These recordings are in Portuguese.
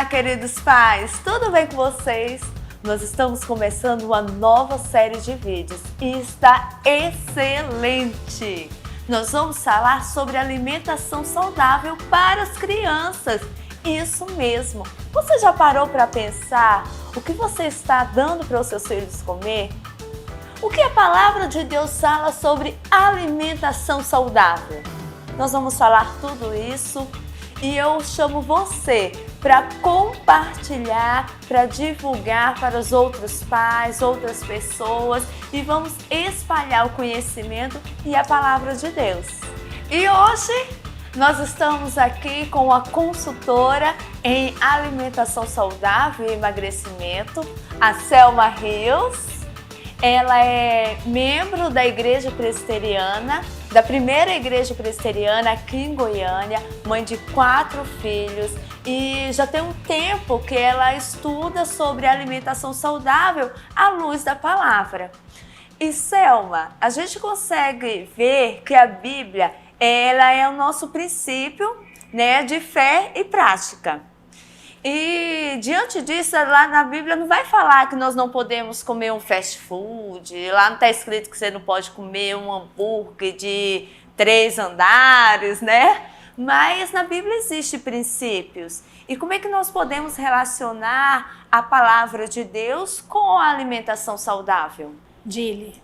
Olá, queridos pais, tudo bem com vocês? Nós estamos começando uma nova série de vídeos e está excelente! Nós vamos falar sobre alimentação saudável para as crianças. Isso mesmo! Você já parou para pensar o que você está dando para os seus filhos comer? O que a palavra de Deus fala sobre alimentação saudável? Nós vamos falar tudo isso e eu chamo você para compartilhar, para divulgar para os outros pais, outras pessoas e vamos espalhar o conhecimento e a palavra de Deus. E hoje nós estamos aqui com a consultora em alimentação saudável e emagrecimento, a Selma Rios. Ela é membro da Igreja Presbiteriana, da primeira Igreja Presbiteriana aqui em Goiânia, mãe de 4 filhos e já tem um tempo que ela estuda sobre alimentação saudável à luz da palavra. E Selma, a gente consegue ver que a Bíblia ela é o nosso princípio, né, de fé e prática. E diante disso, lá na Bíblia não vai falar que nós não podemos comer um fast food, lá não está escrito que você não pode comer um hambúrguer de 3 andares, né? Mas na Bíblia existem princípios. E como é que nós podemos relacionar a palavra de Deus com a alimentação saudável? Dili,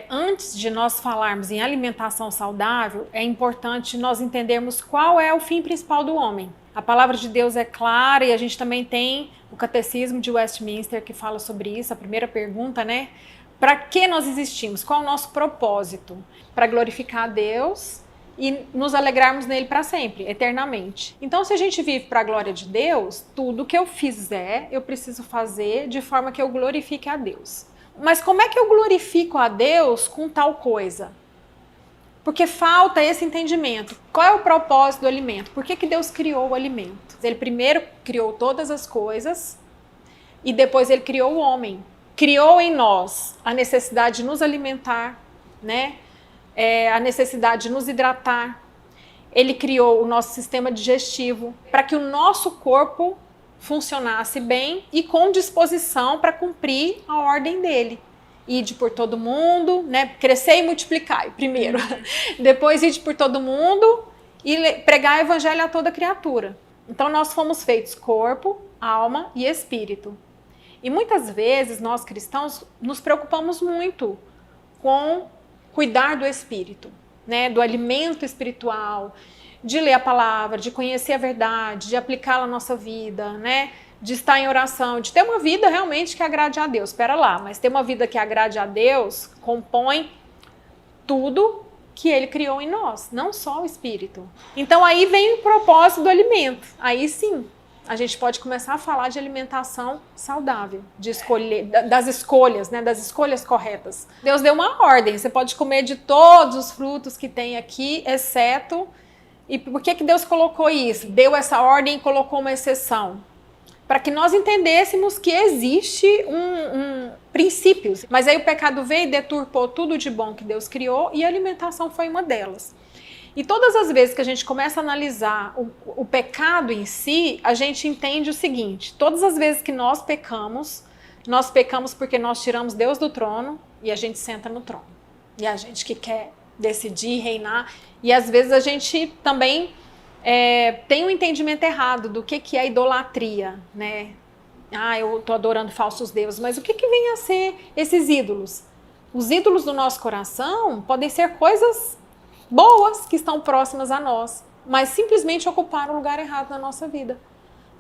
antes de nós falarmos em alimentação saudável, é importante nós entendermos qual é o fim principal do homem. A palavra de Deus é clara e a gente também tem o Catecismo de Westminster que fala sobre isso, a primeira pergunta, né? Para que nós existimos? Qual é o nosso propósito? Para glorificar a Deus e nos alegrarmos nele para sempre, eternamente. Então, se a gente vive para a glória de Deus, tudo que eu fizer, eu preciso fazer de forma que eu glorifique a Deus. Mas como é que eu glorifico a Deus com tal coisa? Porque falta esse entendimento. Qual é o propósito do alimento? Por que Deus criou o alimento? Ele primeiro criou todas as coisas e depois ele criou o homem. Criou em nós a necessidade de nos alimentar, né? A necessidade de nos hidratar. Ele criou o nosso sistema digestivo para que o nosso corpo funcionasse bem e com disposição para cumprir a ordem dele. Ide por todo mundo, né? Crescer e multiplicar primeiro. Depois ide por todo mundo e pregar o evangelho a toda criatura. Então nós fomos feitos corpo, alma e espírito. E muitas vezes nós cristãos nos preocupamos muito com cuidar do espírito, né? Do alimento espiritual, de ler a palavra, de conhecer a verdade, de aplicá-la na nossa vida, né? De estar em oração, de ter uma vida realmente que agrade a Deus. Espera lá, mas ter uma vida que agrade a Deus compõe tudo que Ele criou em nós, não só o Espírito. Então aí vem o propósito do alimento. Aí sim, a gente pode começar a falar de alimentação saudável, de escolher, das escolhas, né, das escolhas corretas. Deus deu uma ordem, você pode comer de todos os frutos que tem aqui, exceto... E por que Deus colocou isso? Deu essa ordem e colocou uma exceção. Para que nós entendêssemos que existe princípios. Mas aí o pecado veio e deturpou tudo de bom que Deus criou e a alimentação foi uma delas. E todas as vezes que a gente começa a analisar o pecado em si, a gente entende o seguinte: todas as vezes que nós pecamos porque nós tiramos Deus do trono e a gente senta no trono. E a gente que quer decidir, reinar. E às vezes a gente também tem um entendimento errado do que é idolatria, né? Eu estou adorando falsos deuses, mas o que vem a ser esses ídolos? Os ídolos do nosso coração podem ser coisas boas que estão próximas a nós, mas simplesmente ocuparam o lugar errado na nossa vida.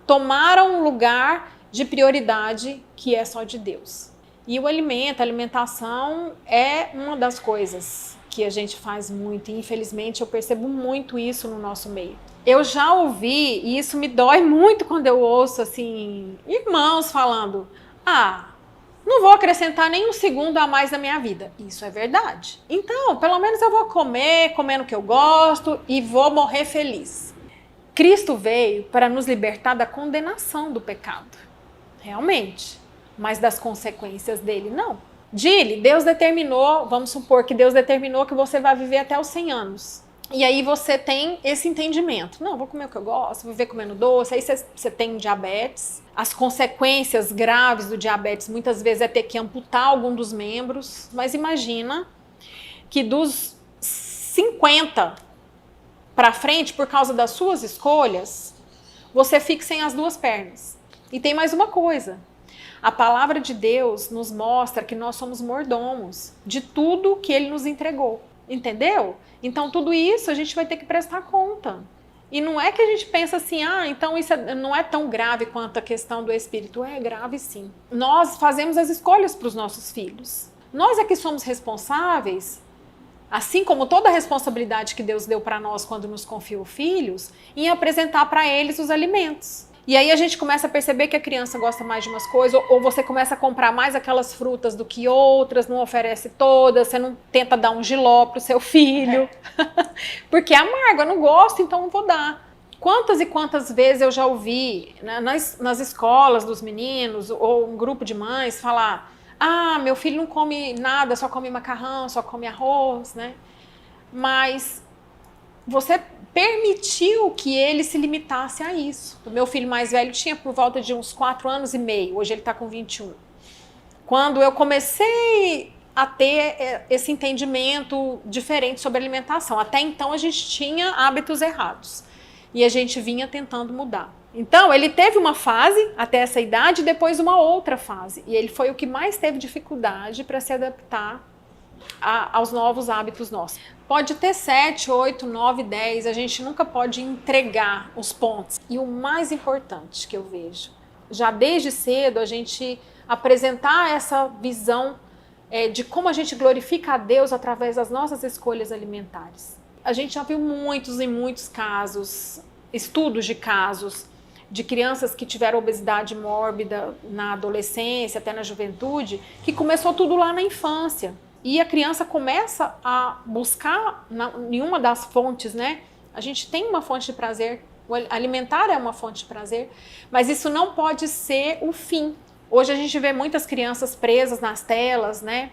Tomaram um lugar de prioridade que é só de Deus. E o alimento, a alimentação é uma das coisas que a gente faz muito, e infelizmente eu percebo muito isso no nosso meio. Eu já ouvi, e isso me dói muito quando eu ouço assim, irmãos falando: não vou acrescentar nem um segundo a mais na minha vida. Isso é verdade. Então, pelo menos eu vou comendo o que eu gosto e vou morrer feliz. Cristo veio para nos libertar da condenação do pecado, realmente, mas das consequências dele não. Dile, Deus determinou, vamos supor que Deus determinou que você vai viver até os 100 anos. E aí você tem esse entendimento. Não, vou comer o que eu gosto, vou viver comendo doce. Aí você tem diabetes. As consequências graves do diabetes muitas vezes é ter que amputar algum dos membros. Mas imagina que dos 50 para frente, por causa das suas escolhas, você fique sem as duas pernas. E tem mais uma coisa. A palavra de Deus nos mostra que nós somos mordomos de tudo que Ele nos entregou. Entendeu? Então tudo isso a gente vai ter que prestar conta. E não é que a gente pensa assim, então isso não é tão grave quanto a questão do espírito. É grave sim. Nós fazemos as escolhas para os nossos filhos. Nós é que somos responsáveis, assim como toda a responsabilidade que Deus deu para nós quando nos confiou filhos, em apresentar para eles os alimentos. E aí a gente começa a perceber que a criança gosta mais de umas coisas, ou você começa a comprar mais aquelas frutas do que outras, não oferece todas, você não tenta dar um jiló pro seu filho, porque é amargo, eu não gosto, então não vou dar. Quantas e quantas vezes eu já ouvi, né, nas escolas dos meninos, ou um grupo de mães falar, meu filho não come nada, só come macarrão, só come arroz, né? Mas você permitiu que ele se limitasse a isso. O meu filho mais velho tinha por volta de uns 4 anos e meio, hoje ele está com 21. Quando eu comecei a ter esse entendimento diferente sobre alimentação, até então a gente tinha hábitos errados e a gente vinha tentando mudar. Então ele teve uma fase até essa idade e depois uma outra fase, e ele foi o que mais teve dificuldade para se adaptar aos novos hábitos nossos. Pode ter 7, 8, 9, 10, a gente nunca pode entregar os pontos. E o mais importante que eu vejo, já desde cedo, a gente apresentar essa visão de como a gente glorifica a Deus através das nossas escolhas alimentares. A gente já viu muitos e muitos casos, estudos de casos, de crianças que tiveram obesidade mórbida na adolescência, até na juventude, que começou tudo lá na infância. E a criança começa a buscar em uma das fontes, né? A gente tem uma fonte de prazer, o alimentar é uma fonte de prazer, mas isso não pode ser o fim. Hoje a gente vê muitas crianças presas nas telas, né?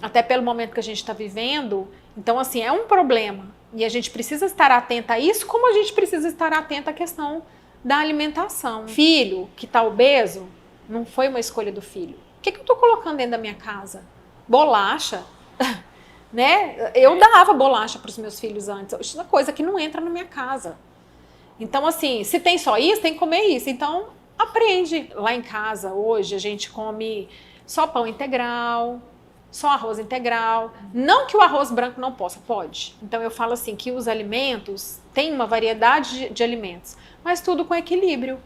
Até pelo momento que a gente está vivendo. Então, assim, é um problema. E a gente precisa estar atenta a isso, como a gente precisa estar atenta à questão da alimentação. Filho que está obeso, não foi uma escolha do filho. O que eu estou colocando dentro da minha casa? Bolacha, né? Eu dava bolacha para os meus filhos antes. Isso é uma coisa que não entra na minha casa. Então, assim, se tem só isso, tem que comer isso. Então, aprende. Lá em casa, hoje, a gente come só pão integral, só arroz integral. Não que o arroz branco não possa, pode. Então, eu falo assim, que os alimentos, tem uma variedade de alimentos, mas tudo com equilíbrio.